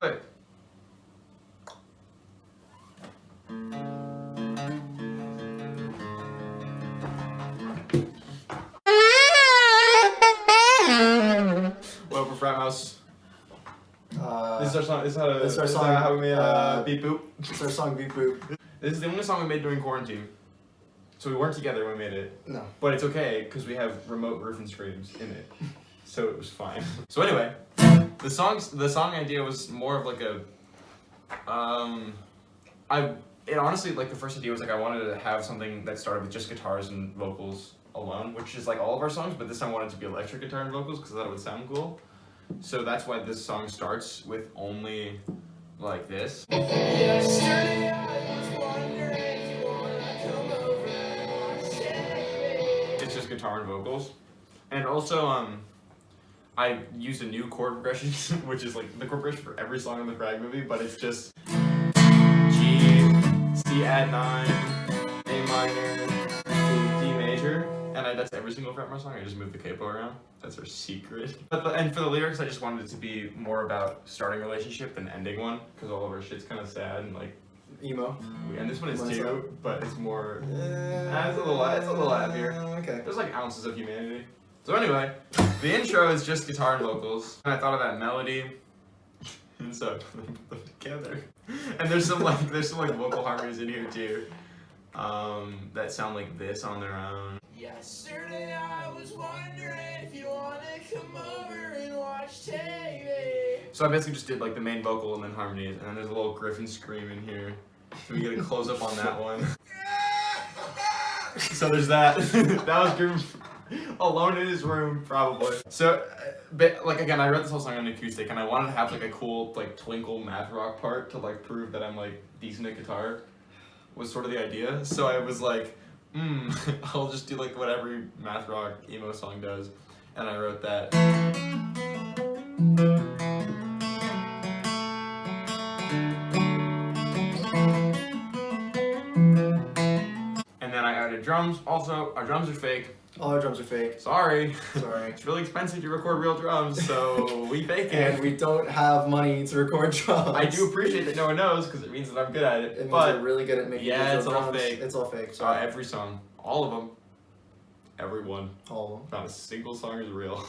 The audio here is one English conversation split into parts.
Wait. Welcome, Frat Mouse. This is our song. This is our song. How we made Beep Boop. This is our song, Beep Boop. This is the only song we made during quarantine. So we weren't together when we made it. No. But it's okay, because we have remote roofing screams in it. So it was fine. So anyway, the song idea was more of like a, it honestly, like the first idea was like I wanted to have something that started with just guitars and vocals alone, which is like all of our songs, but this time I wanted it to be electric guitar and vocals because I thought it would sound cool. So that's why this song starts with only like this. Yesterday I was wondering if you wanna come over and watch TV. It's just guitar and vocals. And also, I used a new chord progression, which is like the chord progression for every song in the Frat movie, but it's just G, C add 9, A minor, D major, and that's every single Frat song. I just move the capo around. That's our secret. And for the lyrics, I just wanted it to be more about starting a relationship than ending one, because all of our shit's kind of sad and like Emo. and this one is What's too, but it's more. It's a little happier. Okay. There's like ounces of humanity. So anyway, the intro is just guitar and vocals, and I thought of that melody, and so I put them together. And there's some like vocal harmonies in here too, that sound like this on their own. Yesterday I was wondering if you wanna come over and watch TV. So I basically just did like the main vocal and then harmonies, and then there's a little Griffin scream in here. So we get a close up on that one. So there's that. That was Griffin alone in his room, probably. So, but like again, I wrote this whole song on acoustic, and I wanted to have like a cool like twinkle math rock part to like prove that I'm like decent at guitar. Was sort of the idea. So I was like, I'll just do like what every math rock emo song does, and I wrote that. And then I added drums. Also, our drums are fake. All our drums are fake. Sorry. Sorry. It's really expensive to record real drums, so we fake it. And we don't have money to record drums. I do appreciate that no one knows, because it means that I'm good at it. It means but we're really good at making yeah, digital it's all drums. fake. It's all fake. Sorry. Every song, all of them, every one. All of them. Not a single song is real.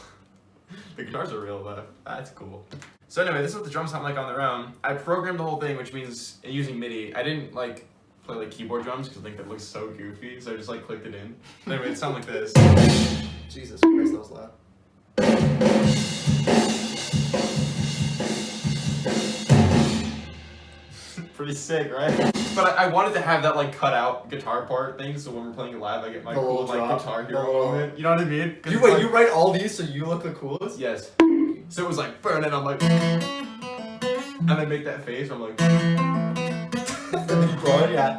The guitars are real though. That's cool. So anyway, this is what the drums sound like on their own. I programmed the whole thing, which means using MIDI. I didn't like play like keyboard drums because I think that looks so goofy, so I just like clicked it in. Anyway, it sounds like this. Jesus Christ, that was loud. Pretty sick, right? But I wanted to have that like cut out guitar part thing, so when we're playing it live, I get my The cool little like drop. guitar The hero little- moment. You know what I mean? 'Cause You it's wait, like- you write all these so you look the coolest? Yes. So it was like burn it. I'm like, and I make that face. I'm like. Bro, yeah.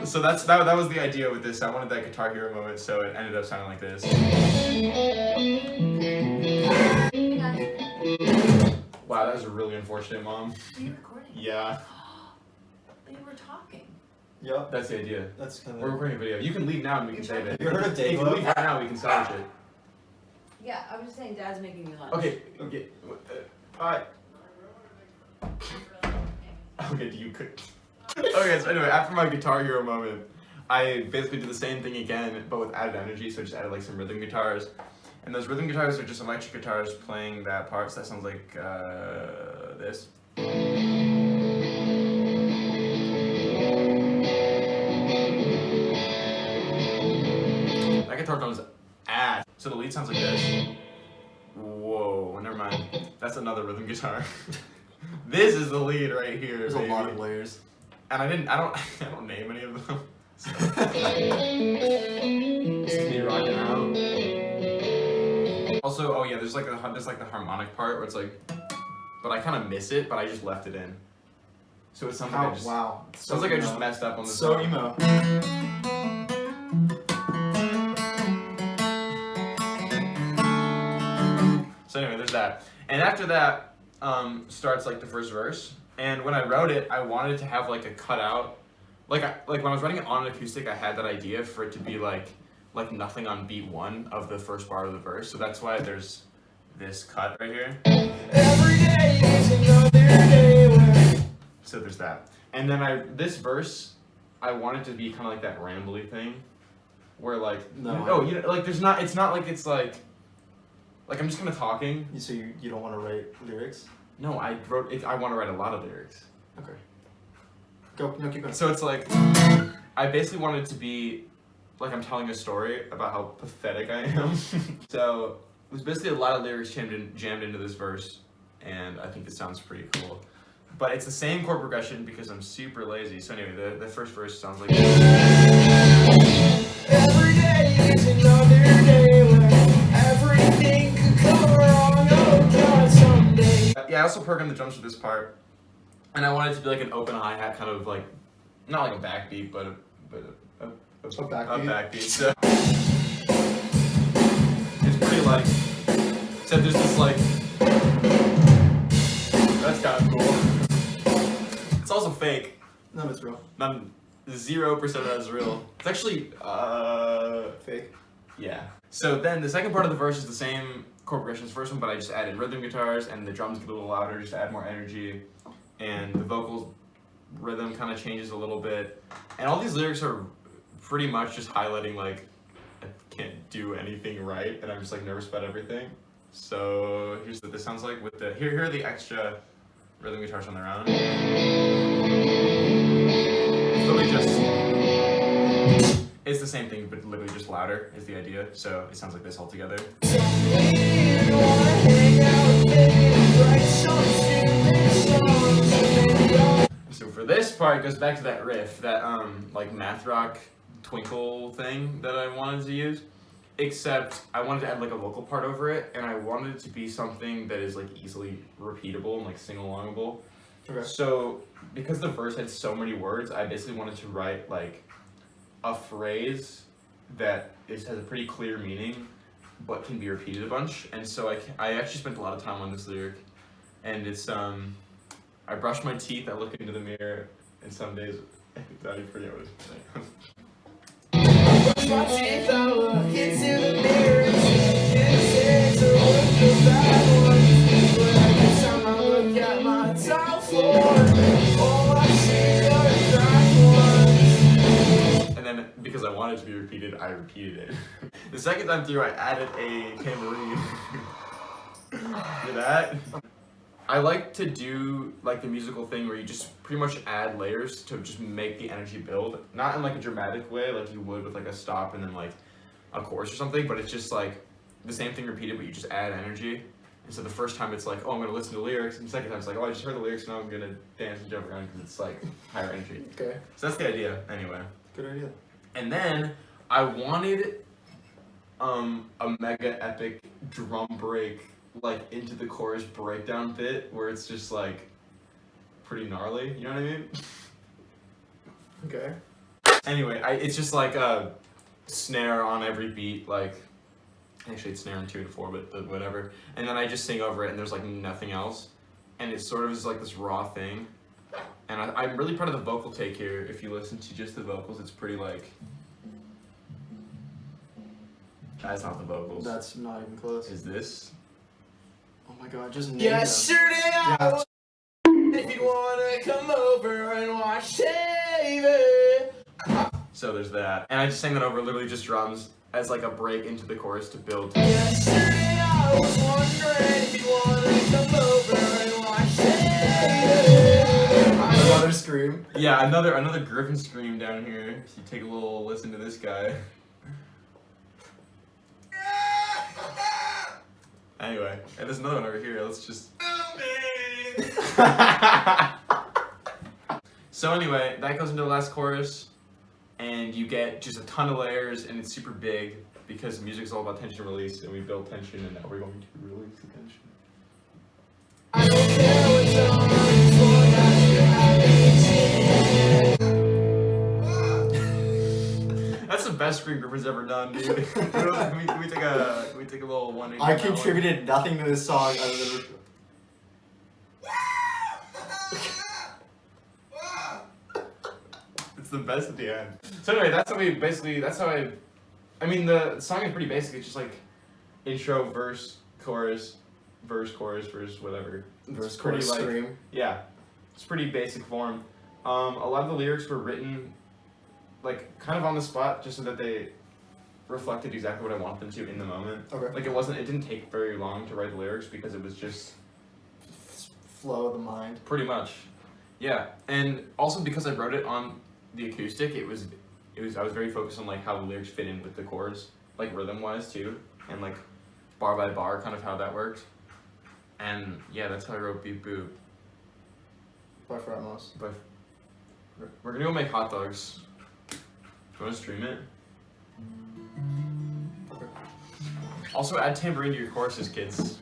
So that was the idea with this. I wanted that guitar hero moment, so it ended up sounding like this. Wow, that was really unfortunate, Mom. Are you recording? Yeah, We were talking. Yep. that's the idea. That's kind We're of. recording a video. You can leave now and we can save it. Have you heard of If you dayglow? leave right now, we can salvage it. Yeah, I was just saying Dad's making me lunch. Okay. Bye. Okay, do you cook? Okay, so anyway, after my guitar hero moment, I basically did the same thing again, but with added energy, so I just added like some rhythm guitars. And those rhythm guitars are just electric guitars playing that part, so that sounds like this. That guitar tone's ass. So the lead sounds like this. Whoa, never mind. That's another rhythm guitar. This is the lead right here. There's baby. a lot of layers. And I don't name any of them. So. This is me rocking out. Also, oh yeah, there's like the harmonic part where it's like, but I kind of miss it, but I just left it in. So it sounds like I just Wow. sounds like I just messed up on the So song. emo. So anyway, there's that. And after that starts like the first verse. And when I wrote it, I wanted to have like a cutout. Like when I was writing it on an acoustic, I had that idea for it to be like nothing on beat 1 of the first part of the verse. So that's why there's this cut right here. Every day is is another day where So there's that. And then this verse, I want it to be kind of like that rambly thing, where like like there's not. It's not like it's like I'm just kind of talking. So you don't want to write lyrics? No, I wrote it. I want to write a lot of lyrics. Okay. Go. No, keep going. So it's like I basically want it to be like I'm telling a story about how pathetic I am. So there's basically a lot of lyrics jammed into this verse, and I think it sounds pretty cool. But it's the same chord progression because I'm super lazy. So anyway, the first verse sounds like this. every day is another day where everything could go wrong. Oh God, someday. Yeah, I also programmed the drums for this part, and I wanted it to be like an open hi-hat, kind of like, not like a backbeat, but a backbeat. So it's pretty like, except there's this like, that's kind of cool. It's also fake. None of it's real. 0% of that is real. It's actually Fake. yeah. So then the second part of the verse is the same chord progression as the first one, but I just added rhythm guitars and the drums get a little louder just to add more energy, and the vocals rhythm kind of changes a little bit, and all these lyrics are pretty much just highlighting like I can't do anything right and I'm just like nervous about everything. So here's what this sounds like with the here are the extra rhythm guitars on their own. It's literally just it's the same thing but literally just louder is the idea. So it sounds like this all together. So for this part, it goes back to that riff, that like math rock twinkle thing that I wanted to use, except I wanted to add like a vocal part over it, and I wanted it to be something that is like easily repeatable and like sing-alongable. Okay. So because the verse had so many words, I basically wanted to write like a phrase that has a pretty clear meaning, but can be repeated a bunch. And so I actually spent a lot of time on this lyric, and it's I brush my teeth, I look into the mirror, and some days I forget what it's saying. Brush my teeth, I look into the mirror and see to look the bad ones. But every time I look at my top floor, all I see are cracked ones. And then because I wanted it to be repeated, I repeated it. The second time through, I added a tambourine. Hear that? I like to do like the musical thing where you just pretty much add layers to just make the energy build. Not in like a dramatic way like you would with like a stop and then like a chorus or something, but it's just like the same thing repeated, but you just add energy. And so the first time it's like, oh, I'm gonna listen to the lyrics, and the second time it's like, oh, I just heard the lyrics, now I'm gonna dance and jump around because it's like higher energy. Okay. So that's the idea, anyway. Good idea. And then I wanted a mega epic drum break like into the chorus breakdown bit where it's just like pretty gnarly, you know what I mean? Okay. Anyway, it's just like a snare on every beat, like actually it's snare on 2 and 4, but whatever. And then I just sing over it and there's like nothing else. And it sort of is like this raw thing. And I'm really proud of the vocal take here. If you listen to just the vocals, it's pretty like... That's not the vocals. That's not even close. Is this? Oh my god, just name Yesterday I Yeah. was if you wanna come over and watch TV. So there's that. And I just sang that over literally just drums as like a break into the chorus to build. Yesterday I was wondering if you wanna come over and watch TV. Another scream. Yeah, another Griffin scream down here. So you take a little listen to this guy. Anyway, and there's another one over here. Let's just. So anyway, that goes into the last chorus, and you get just a ton of layers, and it's super big because music is all about tension release, and we build tension, and now we're going to release the tension. I don't care what's on as long as you're having That's the best Green Gripper's ever done, dude. Can we take a little 180? I contributed nothing to this song other than. It's the best at the end. So anyway, I mean, the song is pretty basic. It's just like intro, verse, chorus, verse, chorus, verse, whatever. Verse, pretty, chorus, like- scream. Yeah, it's pretty basic form. A lot of the lyrics were written like kind of on the spot, just so that they reflected exactly what I wanted them to in the moment. Okay. Like it didn't take very long to write the lyrics because it was just Flow of the mind. pretty much, yeah. And also because I wrote it on the acoustic, I was very focused on like how the lyrics fit in with the chords, like rhythm wise too, and like bar by bar, kind of how that worked. And yeah, that's how I wrote Beep Boop. By Frat Moss. But we're gonna go make hot dogs. Do you wanna stream it? Okay. Also add tambourine to your choruses, kids.